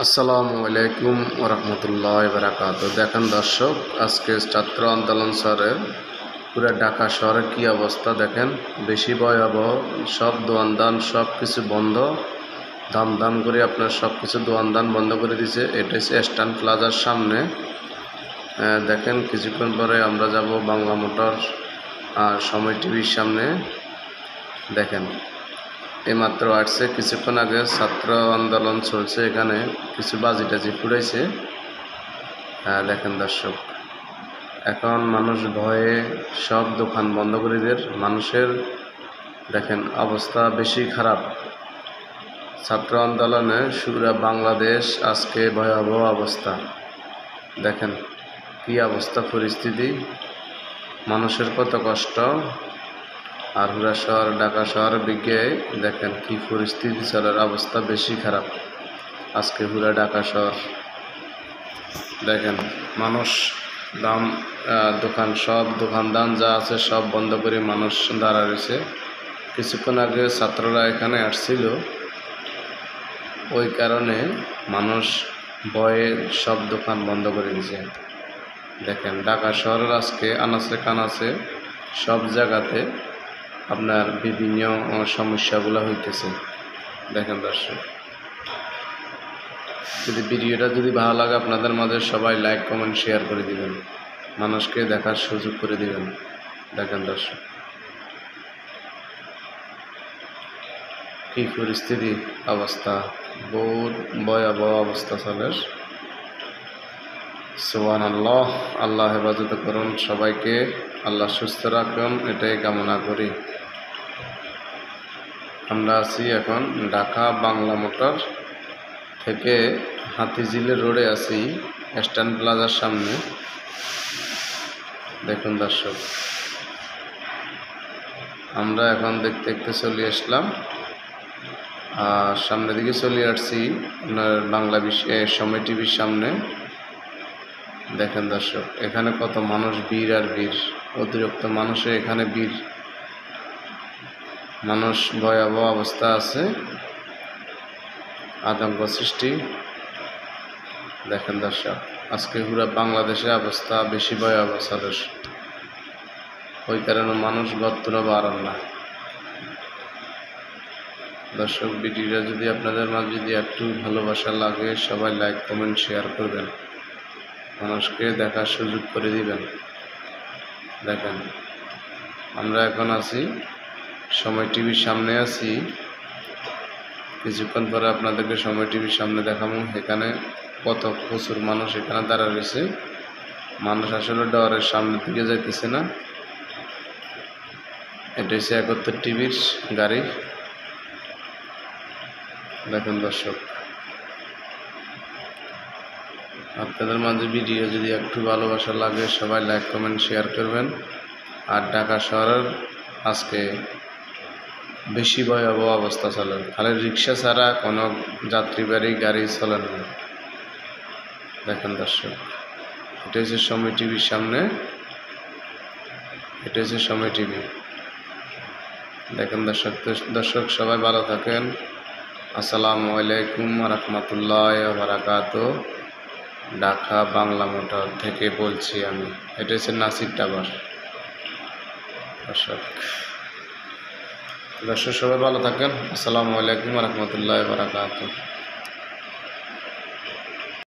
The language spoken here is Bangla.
আসসালামু আলাইকুম ওরহমতুল্লাহ বারাকাতু। দেখেন দর্শক, আজকে ছাত্র আন্দোলন শহরের পুরো ঢাকা শহরের কি অবস্থা দেখেন, বেশি ভয়াবহ। সব দোয়ানদান সব কিছু বন্ধ, দাম দাম করে আপনার সব কিছু দোয়ানদান বন্ধ করে দিয়েছে। এটা হচ্ছে স্ট্যান্ড প্লাজার সামনে। দেখেন কিছুক্ষণ পরে আমরা যাব বাংলা মোটর আর সময় টিভির সামনে। দেখেন এইমাত্র আসছে, কিছুক্ষণ আগে ছাত্র আন্দোলন চলছে, এখানে কিছু বাজি টাজি ফুটাইছে। দেখেন দর্শক, এখন মানুষ ভয়ে সব দোকান বন্ধ করে দেয়। মানুষের দেখেন অবস্থা বেশি খারাপ। ছাত্র আন্দোলনে সুরা বাংলাদেশ আজকে ভয়াবহ অবস্থা। দেখেন কি অবস্থা, পরিস্থিতি, মানুষের কত কষ্ট। আর হুরা শহর ঢাকা শহর দিকে দেখেন কি পরিস্থিতি, চলার অবস্থা বেশি খারাপ আজকে হুরা ঢাকা শহর। দেখেন মানুষ দাম দোকান সব দোকানদান যা আছে সব বন্ধ করে মানুষ দাঁড়া রয়েছে। কিছুক্ষণ আগে ছাত্ররা এখানে আসছিল, ওই কারণে মানুষ ভয়ে সব দোকান বন্ধ করে দিয়েছে। দেখেন ঢাকা শহরের আজকে আনাচে কানাচে সব জায়গাতে আপনার বিভিন্ন সমস্যাগুলো হইতেছে। দেখেন দর্শক, যদি ভিডিওটা যদি ভালো লাগে আপনাদের মাঝে সবাই লাইক কমেন্ট শেয়ার করে দিবেন, মানুষকে দেখার সুযোগ করে দিবেন। দেখেন দর্শক কি পরিস্থিতি, অবস্থা বহুত ভয়াবহ অবস্থা চলে। সুবহানাল্লাহ, আল্লাহ হেফাজত করুন সবাইকে, আল্লাহ সুস্থ রাখুন, এটাই কামনা করি। আমরা আছি এখন ঢাকা বাংলা মোটর থেকে হাতিঝিলের রোডে আছি, স্ট্যান্ড প্লাজার সামনে। দেখুন দর্শক, আমরা এখন দেখতে দেখতে চলে আসলাম, আর সামনের দিকে চলে আসছি আপনার বাংলা সময় টিভির সামনে। দেখেন দর্শক, এখানে কত মানুষ, ভিড় আর ভিড়, অতিরিক্ত মানুষের এখানে ভিড়, মানুষ ভয়াবহ অবস্থা আছে, আতঙ্ক সৃষ্টি। দেখেন দর্শক, আজকে পুরো বাংলাদেশের অবস্থা বেশি ভয়াবহ চলে, ওই কারণে মানুষ বর্তমানে বাড়ান না। দর্শক ভিডিওটা যদি আপনাদের মাঝে যদি একটু ভালোবাসা লাগে সবাই লাইক কমেন্ট শেয়ার করবেন, মানুষকে দেখার সুযোগ করে দিবেন। দেখেন আমরা এখন আছি সময় টিভির সামনে আছি, কিছুক্ষণ পরে আপনাদেরকে সময় টিভির সামনে দেখাবো। এখানে কত প্রচুর মানুষ এখানে দাঁড়া রয়েছে, মানুষ আসলে ডরের সামনের দিকে যাইতেছে না। এটা হচ্ছে 71 টিভির গাড়ি। দেখুন দর্শক, আপনাদের মাঝে ভিডিও যদি একটু ভালোবাসা লাগে সবাই লাইক কমেন্ট শেয়ার করবেন। আর ঢাকা শহরের আজকে বেশি ভয়াবহ অবস্থা চলে, খালি রিক্সা ছাড়া কোনো যাত্রীবাহী গাড়ি চলে না। দেখেন দর্শক, এটা হচ্ছে সময় টিভির সামনে, এটা হচ্ছে সময় টিভি। দেখেন দর্শক সবাই ভালো থাকেন। আসসালামু আলাইকুম রহমতুল্লাহ বারাকাতু। ঢাকা বাংলা মোটর থেকে বলছি আমি, এটা হচ্ছে নাসির টাওয়ার। দর্শক সবাই ভালো থাকেন। আসসালামু আলাইকুম রহমতুল্লাহ বারাকাতু।